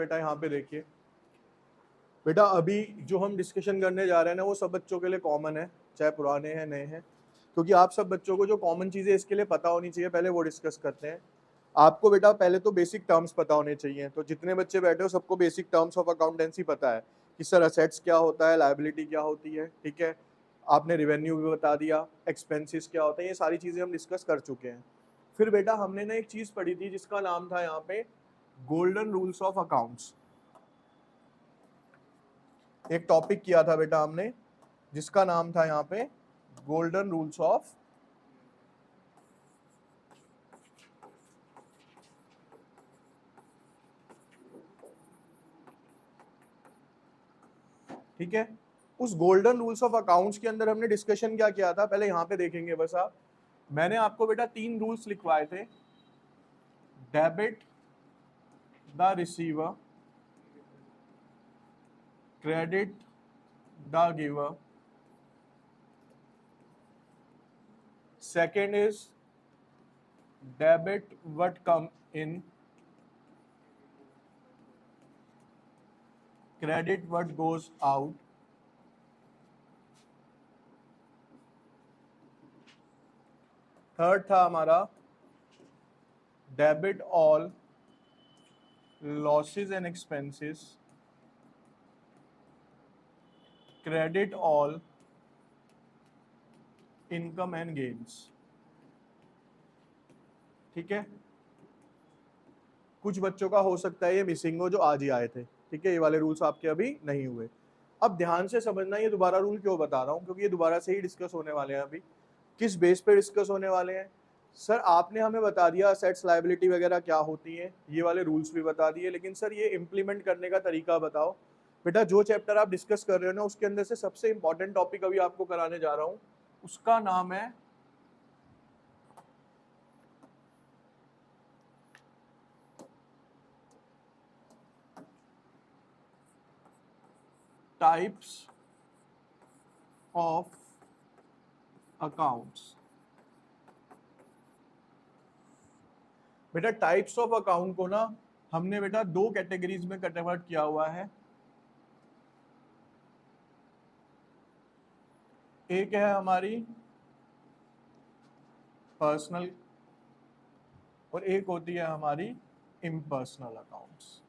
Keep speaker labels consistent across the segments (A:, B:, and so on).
A: बेटा यहाँ पे देखिए बेटा, अभी जो हम डिस्कशन करने जा रहे हैं ना वो सब बच्चों के लिए कॉमन है, चाहे पुराने हैं नए हैं, क्योंकि आप सब बच्चों को जो कॉमन चीजें इसके लिए पता होनी चाहिए पहले वो डिस्कस करते हैं। आपको बेटा पहले तो बेसिक टर्म्स पता होने चाहिए। तो जितने बच्चे बैठे हो सबको बेसिक टर्म्स ऑफ अकाउंटेंसी पता है कि सर असेट्स क्या होता है, लायबिलिटी क्या होती है, ठीक है। आपने रेवेन्यू भी बता दिया, एक्सपेंसेस क्या होते हैं, ये सारी चीजें हम डिस्कस कर चुके हैं। फिर बेटा हमने ना एक चीज पढ़ी थी जिसका नाम था यहाँ पे गोल्डन रूल्स ऑफ अकाउंट्स। एक टॉपिक किया था बेटा हमने जिसका नाम था यहाँ पे गोल्डन रूल्स ऑफ, ठीक है। उस गोल्डन रूल्स ऑफ अकाउंट्स के अंदर हमने डिस्कशन क्या किया था, पहले यहाँ पे देखेंगे बस आप। मैंने आपको बेटा 3 रूल्स लिखवाए थे। Debit the receiver, credit the giver, second is debit what come in, credit what goes out, third था हमारा debit all losses and expenses, credit all income and gains, ठीक है। कुछ बच्चों का हो सकता है ये मिसिंग हो जो आज ही आए थे, ठीक है। ये वाले रूल्स आपके अभी नहीं हुए। अब ध्यान से समझना ये दोबारा रूल क्यों बता रहा हूँ, क्योंकि ये दोबारा से ही डिस्कस होने वाले हैं। अभी किस बेस पे डिस्कस होने वाले हैं? सर आपने हमें बता दिया असेट्स लायबिलिटी वगैरह क्या होती है, ये वाले रूल्स भी बता दिए, लेकिन सर ये इम्प्लीमेंट करने का तरीका बताओ। बेटा जो चैप्टर आप डिस्कस कर रहे हो ना उसके अंदर से सबसे इंपॉर्टेंट टॉपिक अभी आपको कराने जा रहा हूँ, उसका नाम है टाइप्स ऑफ अकाउंट्स। बेटा टाइप्स ऑफ अकाउंट को ना हमने बेटा 2 कैटेगरीज में कन्वर्ट किया हुआ है। एक है हमारी पर्सनल और एक होती है हमारी इम्पर्सनल अकाउंट्स,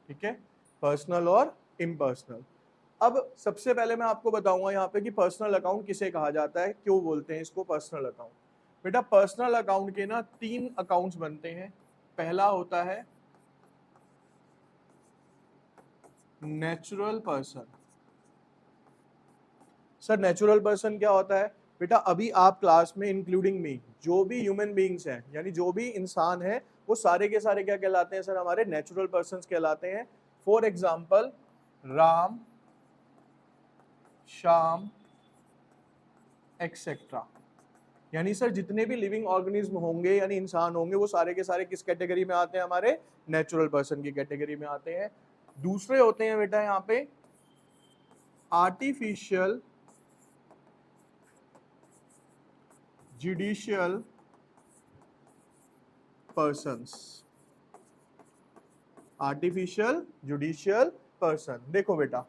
A: ठीक है। पर्सनल और इम्पर्सनल। अब सबसे पहले मैं आपको बताऊंगा यहाँ पे कि पर्सनल अकाउंट किसे कहा जाता है, क्यों बोलते हैं इसको पर्सनल अकाउंट। बेटा पर्सनल अकाउंट के ना 3 अकाउंट्स बनते हैं। पहला होता है natural person. Sir natural person क्या होता है? बेटा अभी आप क्लास में इंक्लूडिंग मी जो भी ह्यूमन बीइंग्स हैं, यानी जो भी इंसान है, वो सारे के सारे क्या कहलाते हैं सर? हमारे नेचुरल पर्सन्स कहलाते हैं। For example Ram, Shyam, etcetera. यानी सर जितने भी लिविंग ऑर्गेनिज्म होंगे यानी इंसान होंगे वो सारे के सारे किस कैटेगरी में आते हैं? हमारे नेचुरल पर्सन की कैटेगरी में आते हैं। दूसरे होते हैं बेटा यहाँ पे artificial judicial persons. Artificial judicial person, देखो बेटा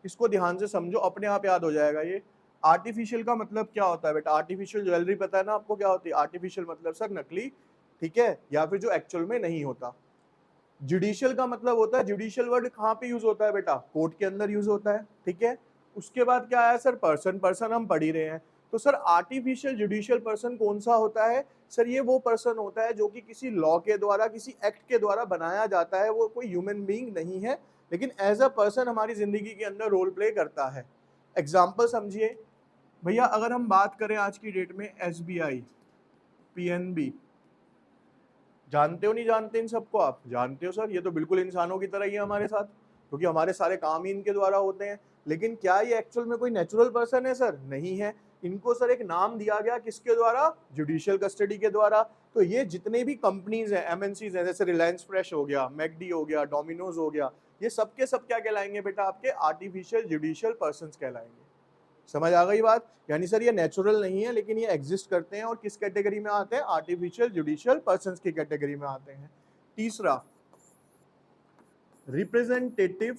A: इसको ध्यान से समझो, अपने आप याद हो जाएगा ये। आर्टिफिशियल का मतलब क्या होता है बेटा? आर्टिफिशियल ज्वेलरी पता है ना आपको क्या होती है? आर्टिफिशियल मतलब सर नकली, ठीक है, या फिर जो एक्चुअल में नहीं होता। जुडिशियल का मतलब होता है, जुडिशियल वर्ड कहाँ पे यूज होता है बेटा? कोर्ट के अंदर यूज होता है, ठीक है। उसके बाद क्या आया सर? पर्सन। पर्सन हम पढ़ ही रहे हैं। तो सर आर्टिफिशियल जुडिशियल पर्सन कौन सा होता है? सर ये वो पर्सन होता है जो कि किसी लॉ के द्वारा, किसी एक्ट के द्वारा बनाया जाता है। वो कोई ह्यूमन बीइंग नहीं है, लेकिन एज अ पर्सन हमारी जिंदगी के अंदर रोल प्ले करता है। एग्जाम्पल समझिए भैया, अगर हम बात करें आज की डेट में SBI, PNB, जानते हो नहीं जानते इन सबको? आप जानते हो सर, ये तो बिल्कुल इंसानों की तरह ही है हमारे साथ, क्योंकि हमारे सारे काम ही इनके द्वारा होते हैं। लेकिन क्या ये एक्चुअल में कोई नेचुरल पर्सन है सर? नहीं है। इनको सर एक नाम दिया गया किसके द्वारा? जुडिशियल कस्टडी के द्वारा। तो ये जितने भी कंपनीज हैं, MNCs हैं, जैसे रिलायंस फ्रेश हो गया, मैकडी हो गया, डोमिनोज हो गया, ये सबके सब क्या कहलाएंगे बेटा? आपके आर्टिफिशियल जुडिशियल पर्सन कहलाएंगे। समझ आ गई बात? यानी सर ये नेचुरल नहीं है, लेकिन ये एग्जिस्ट करते हैं और किस कैटेगरी में आते हैं? आर्टिफिशियल जुडिशियल पर्संस की कैटेगरी में आते हैं। तीसरा रिप्रेजेंटेटिव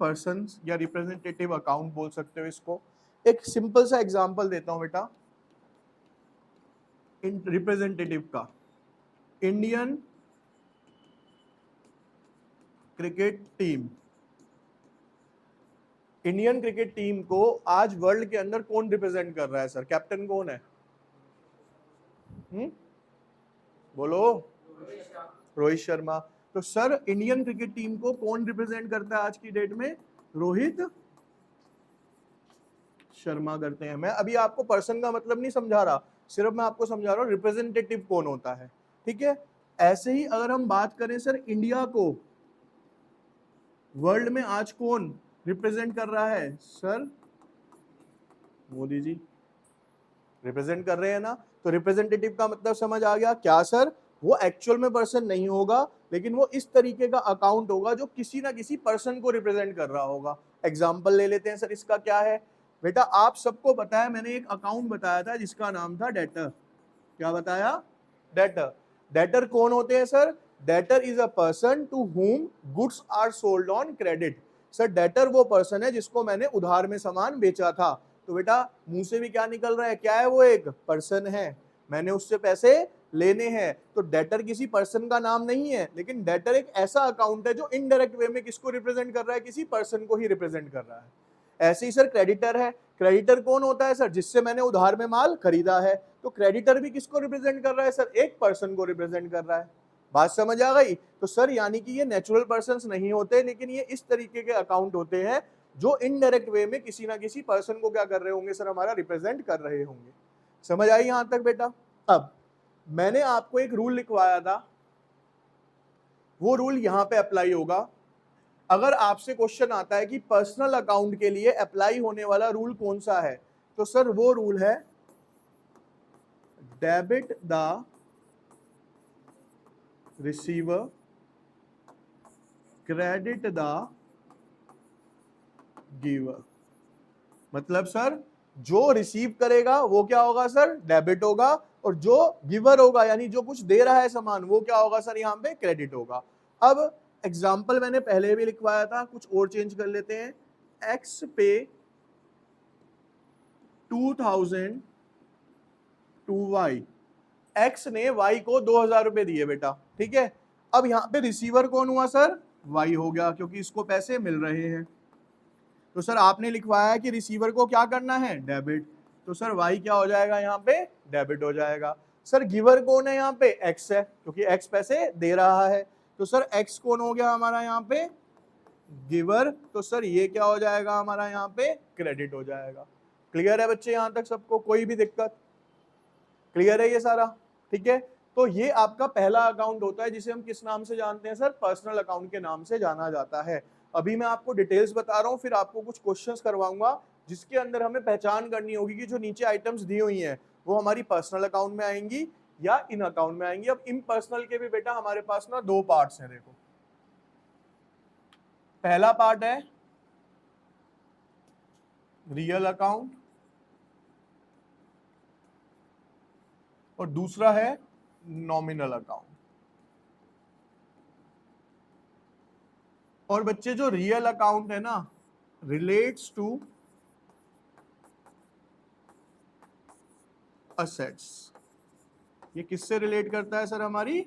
A: पर्सन या रिप्रेजेंटेटिव अकाउंट बोल सकते हो इसको। एक सिंपल सा एग्जांपल देता हूं बेटा रिप्रेजेंटेटिव का। Indian cricket team, Indian cricket team को आज वर्ल्ड के अंदर कौन रिप्रेजेंट कर रहा है सर? कैप्टन कौन है? बोलो। रोहित शर्मा। तो सर इंडियन क्रिकेट टीम को कौन रिप्रेजेंट करता है आज की डेट में? रोहित शर्मा करते हैं। मैं अभी आपको पर्सन का मतलब नहीं समझा रहा, सिर्फ मैं आपको समझा रहा हूं रिप्रेजेंटेटिव कौन होता है, ठीक है। ऐसे ही अगर हम बात करें सर इंडिया को वर्ल्ड में आज कौन रिप्रेजेंट कर रहा है? सर मोदी जी रिप्रेजेंट कर रहे हैं ना। तो रिप्रेजेंटेटिव का मतलब समझ आ गया क्या सर? वो एक्चुअल में पर्सन नहीं होगा, लेकिन वो इस तरीके का अकाउंट होगा जो किसी ना किसी पर्सन को रिप्रेजेंट कर रहा होगा। एग्जाम्पल ले लेते हैं सर, इसका क्या है बेटा? आप सबको पता है, मैंने एक अकाउंट बताया था जिसका नाम था डेटर। क्या बताया? डेटर। डेटर कौन होते हैं sir? Debtor is a person to whom goods are sold on credit. Sir debtor वो पर्सन है जिसको मैंने उधार में सामान बेचा था। तो बेटा मुंह से भी क्या निकल रहा है? क्या है वो? एक पर्सन है, मैंने उससे पैसे लेने हैं। तो डेटर किसी पर्सन का नाम नहीं है, लेकिन डेटर एक ऐसा अकाउंट है जो इनडायरेक्ट वे में किसको रिप्रेजेंट कर रहा है? किसी पर्सन को ही रिप्रेजेंट कर रहा है। ऐसे ही सर क्रेडिटर है। क्रेडिटर कौन होता है सर? जिससे मैंने उधार में माल खरीदा है। तो क्रेडिटर भी किसको रिप्रेजेंट कर रहा है सर? एक पर्सन को रिप्रेजेंट कर रहा है। बात समझ आ गई? तो सर यानी कि ये नेचुरल पर्सन्स नहीं होते, लेकिन ये इस तरीके के अकाउंट होते हैं जो इनडायरेक्ट वे में किसी ना किसी पर्सन को क्या कर रहे होंगे सर? हमारा रिप्रेजेंट कर रहे होंगे। समझ आई यहां तक बेटा? अब मैंने आपको एक रूल लिखवाया था, वो रूल यहां पे अप्लाई होगा। अगर आपसे क्वेश्चन आता है कि पर्सनल अकाउंट के लिए अप्लाई होने वाला रूल कौन सा है, तो सर वो रूल है debit the receiver, credit the giver. मतलब सर जो रिसीव करेगा वो क्या होगा सर? डेबिट होगा, और जो गिवर होगा यानी जो कुछ दे रहा है सामान, वो क्या होगा सर? यहां पे क्रेडिट होगा। अब एग्जाम्पल मैंने पहले भी लिखवाया था, कुछ और चेंज कर लेते हैं। एक्स पे 2000 टू वाई। एक्स ने वाई को 2000 रुपए दिए बेटा, ठीक है। अब यहां पे रिसीवर कौन हुआ सर? वाई हो गया, क्योंकि इसको पैसे मिल रहे हैं। तो सर आपने लिखवाया कि रिसीवर को क्या करना है? डेबिट। तो सर वाई क्या हो जाएगा यहाँ पे? डेबिट हो जाएगा। सर गिवर कौन है यहाँ पे? एक्स है, क्योंकि एक्स पैसे दे रहा है। तो सर एक्स कौन हो गया हमारा यहाँ पे? गिवर। तो सर ये क्या हो जाएगा हमारा यहाँ पे? क्रेडिट हो जाएगा। क्लियर है बच्चे यहाँ तक सबको? कोई भी दिक्कत? क्लियर है ये सारा? ठीक है। तो ये आपका पहला अकाउंट होता है जिसे हम किस नाम से जानते हैं सर? पर्सनल अकाउंट के नाम से जाना जाता है। अभी मैं आपको डिटेल्स बता रहा हूँ, फिर आपको कुछ क्वेश्चंस करवाऊंगा जिसके अंदर हमें पहचान करनी होगी कि जो नीचे आइटम्स दी हुई हैं वो हमारी पर्सनल अकाउंट में आएंगी या इन अकाउंट में आएंगी। अब इन पर्सनल के भी बेटा हमारे पास ना दो पार्ट्स हैं। देखो, पहला पार्ट है रियल अकाउंट और दूसरा है नॉमिनल अकाउंट। और बच्चे जो रियल अकाउंट है ना, रिलेट्स टू असेट्स। ये किससे रिलेट करता है सर? हमारी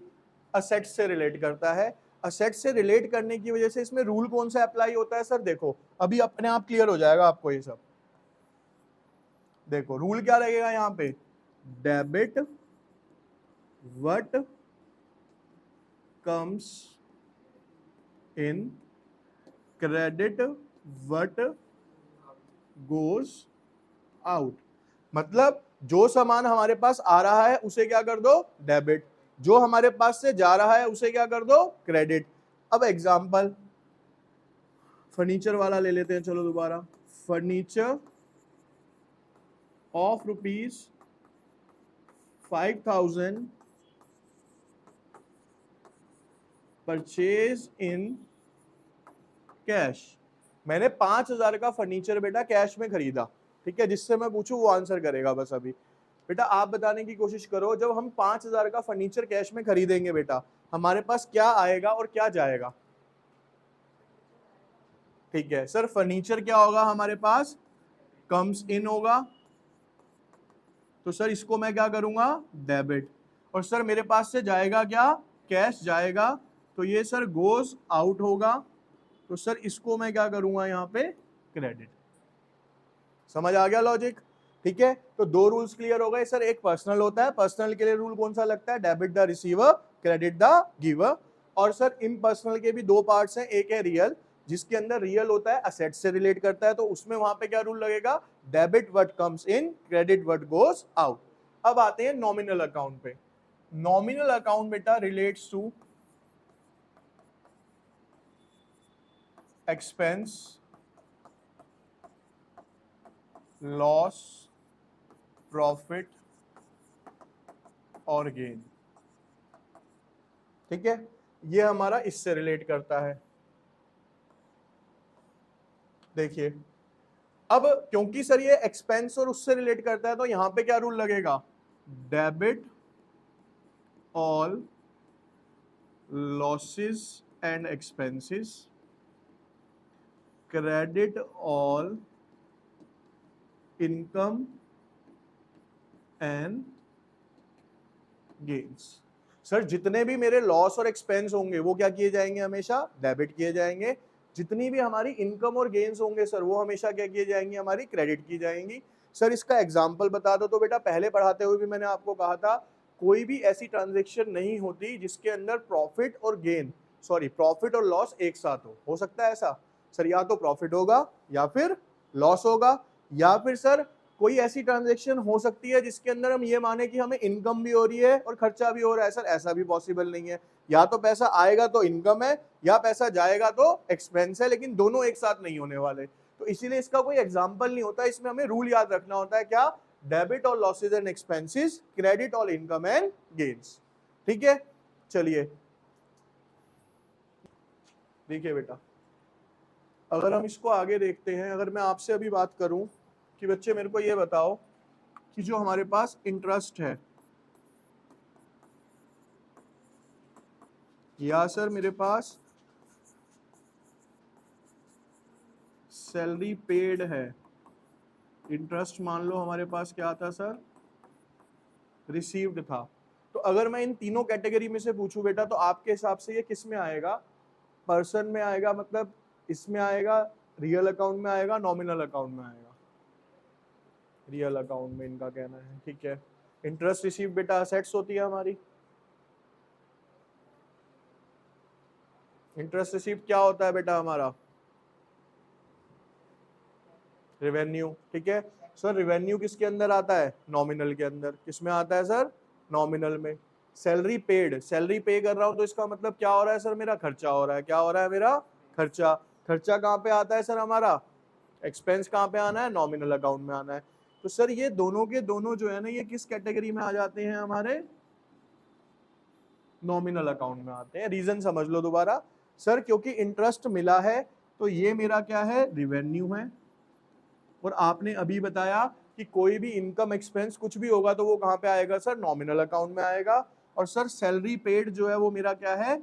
A: असेट्स से रिलेट करता है। असेट्स से रिलेट करने की वजह से इसमें रूल कौन सा अप्लाई होता है सर? देखो अभी अपने आप क्लियर हो जाएगा आपको ये सब। देखो रूल क्या लगेगा यहाँ पे? Debit what comes in, credit what goes out. मतलब जो सामान हमारे पास आ रहा है उसे क्या कर दो? डेबिट। जो हमारे पास से जा रहा है उसे क्या कर दो? क्रेडिट। अब एग्जांपल फर्नीचर वाला ले लेते हैं, चलो दोबारा। Furniture of ₹5000 purchase in cash. मैंने 5000 का फर्नीचर बेटा कैश में खरीदा, ठीक है। जिससे मैं पूछूं वो आंसर करेगा बस अभी। बेटा आप बताने की कोशिश करो, जब हम 5,000 का फर्नीचर कैश में खरीदेंगे बेटा, हमारे पास क्या आएगा और क्या जाएगा? ठीक है सर, फर्नीचर क्या होगा हमारे पास? कम्स इन होगा, तो सर इसको मैं क्या करूंगा? डेबिट। और सर मेरे पास से जाएगा क्या? कैश जाएगा, तो ये सर गोज आउट होगा, तो सर इसको मैं क्या करूंगा यहाँ पे? क्रेडिट। समझ आ गया लॉजिक? ठीक है, तो दो रूल्स क्लियर हो गए सर। एक पर्सनल होता है, पर्सनल के लिए रूल कौन सा लगता है? Debit the receiver, credit the giver. और सर इम्पर्सनल के भी दो पार्ट्स हैं, एक है रियल, जिसके अंदर रियल होता है असेट से रिलेट करता है, तो उसमें वहां पे क्या रूल लगेगा? Debit what comes in, credit what goes out. अब आते हैं नॉमिनल अकाउंट पे। नॉमिनल अकाउंट बेटा relates to expense, loss, profit और गेन। ठीक है, ये हमारा इससे रिलेट करता है। देखिए अब क्योंकि सर ये एक्सपेंस और उससे रिलेट करता है, तो यहां पे क्या रूल लगेगा? Debit all losses and expenses, credit all income and gains. Sir जितने भी मेरे लॉस और एक्सपेंस होंगे वो क्या किए जाएंगे? हमेशा डेबिट किए जाएंगे। जितनी भी हमारी इनकम और गेन्स होंगे सर, वो हमेशा क्या किए जाएंगे? हमारी क्रेडिट की जाएंगी। सर इसका एग्जांपल बता दो। तो बेटा पहले पढ़ाते हुए भी मैंने आपको कहा था, कोई भी ऐसी ट्रांजेक्शन नहीं होती जिसके अंदर प्रॉफिट और गेन, सॉरी प्रॉफिट और लॉस एक साथ हो सकता है ऐसा? सर या तो प्रॉफिट होगा या फिर लॉस होगा, या फिर सर कोई ऐसी ट्रांजैक्शन हो सकती है जिसके अंदर हम ये माने कि हमें इनकम भी हो रही है और खर्चा भी हो रहा है। सर ऐसा भी पॉसिबल नहीं है, या तो पैसा आएगा तो इनकम है, या पैसा जाएगा तो एक्सपेंस है, लेकिन दोनों एक साथ नहीं होने वाले। तो इसीलिए इसका कोई एग्जाम्पल नहीं होता, इसमें हमें रूल याद रखना होता है। क्या? Debit all losses and expenses, credit all income and gains. ठीक है, चलिए देखिए बेटा, अगर हम इसको आगे देखते हैं, अगर मैं आपसे अभी बात करूं कि बच्चे मेरे को ये बताओ कि जो हमारे पास इंटरेस्ट है, या सर मेरे पास सैलरी पेड है, इंटरेस्ट मान लो हमारे पास क्या था सर? रिसीव्ड था। तो अगर मैं इन तीनों कैटेगरी में से पूछूं बेटा, तो आपके हिसाब से ये किस में आएगा? पर्सन में आएगा, मतलब इसमें आएगा, रियल अकाउंट में आएगा, नॉमिनल अकाउंट में आएगा? रियल अकाउंट में इनका कहना है। ठीक है, इंटरेस्ट रिसीव बेटा असेट्स होती है हमारी। इंटरेस्ट रिसीव क्या होता है बेटा हमारा? रेवेन्यू। ठीक है सर, रेवेन्यू किसके अंदर आता है? नॉमिनल के अंदर। किसमें आता है सर? नॉमिनल में। सैलरी पेड, सैलरी पे कर रहा हूं तो इसका मतलब क्या हो रहा है सर? मेरा खर्चा हो रहा है। क्या हो रहा है? मेरा खर्चा। खर्चा कहाँ पे आता है सर हमारा? एक्सपेंस कहाँ पे आना है? नॉमिनल अकाउंट में आना है। तो सर ये दोनों के दोनों जो है ना, ये किस कैटेगरी में आ जाते हैं? हमारे नॉमिनल अकाउंट में आते हैं। रीजन समझ लो दोबारा। सर क्योंकि इंटरेस्ट मिला है, तो ये मेरा क्या है? रिवेन्यू है। और आपने अभी बताया कि कोई भी इनकम एक्सपेंस कुछ भी होगा तो वो कहाँ पे आएगा सर? नॉमिनल अकाउंट में आएगा। और सर सैलरी पेड जो है वो मेरा क्या है?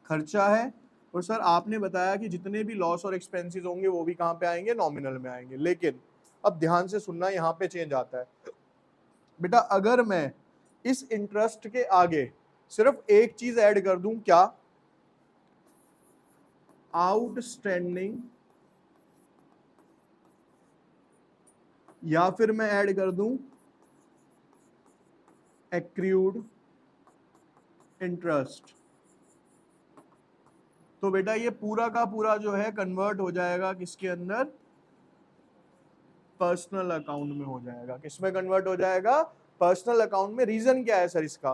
A: खर्चा है। और सर आपने बताया कि जितने भी लॉस और एक्सपेंसेस होंगे वो भी कहाँ पे आएंगे? नॉमिनल में आएंगे। लेकिन अब ध्यान से सुनना, यहाँ पे चेंज आता है बेटा। अगर मैं इस इंटरेस्ट के आगे सिर्फ एक चीज ऐड कर दूं, क्या? आउटस्टैंडिंग, या फिर मैं ऐड कर दूं एक्रूड इंटरेस्ट, तो बेटा ये पूरा का पूरा जो है कन्वर्ट हो जाएगा किसके अंदर? पर्सनल अकाउंट में हो जाएगा। किसमें कन्वर्ट हो जाएगा? पर्सनल अकाउंट में। रीजन क्या है सर इसका?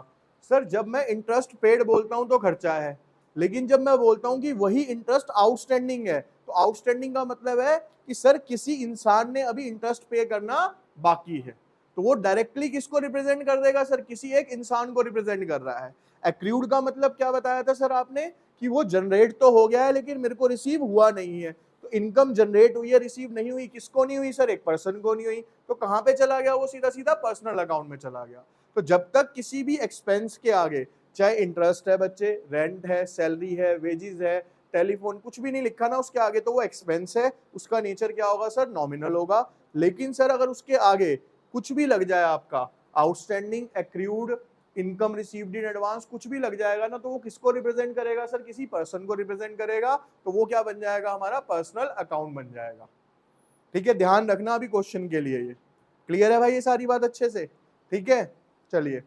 A: सर जब मैं इंटरेस्ट पेड बोलता हूं तो खर्चा है, लेकिन जब मैं बोलता हूं कि वही इंटरेस्ट आउटस्टैंडिंग है, तो आउटस्टैंडिंग का मतलब है कि सर किसी इंसान ने अभी इंटरेस्ट पे करना बाकी है, तो वो डायरेक्टली किसको रिप्रेजेंट कर देगा सर? किसी एक इंसान को रिप्रेजेंट कर रहा है। एक्रूड का मतलब क्या बताया था सर आपने? कि वो जनरेट तो हो गया है लेकिन मेरे को रिसीव हुआ नहीं है, तो इनकम जनरेट हुई है, रिसीव नहीं हुई, किसको नहीं हुई सर? एक पर्सन को नहीं हुई, तो कहाँ पे चला गया वो? सीधा सीधा पर्सनल अकाउंट में चला गया। तो जब तक किसी भी एक्सपेंस के आगे, चाहे इंटरेस्ट है बच्चे, रेंट है, सैलरी है, वेजेस है, टेलीफोन, कुछ भी नहीं लिखा ना उसके आगे, तो वो एक्सपेंस है, उसका नेचर क्या होगा सर? नॉमिनल होगा। लेकिन सर अगर उसके आगे कुछ भी लग जाए आपका, outstanding, accrued, income received in advance, कुछ भी लग जाएगा ना, तो वो किसको रिप्रेजेंट करेगा सर? किसी पर्सन को रिप्रेजेंट करेगा। तो वो क्या बन जाएगा? हमारा पर्सनल अकाउंट बन जाएगा। ठीक है, ध्यान रखना अभी क्वेश्चन के लिए। ये क्लियर है भाई? ये सारी बात अच्छे से? ठीक है, चलिए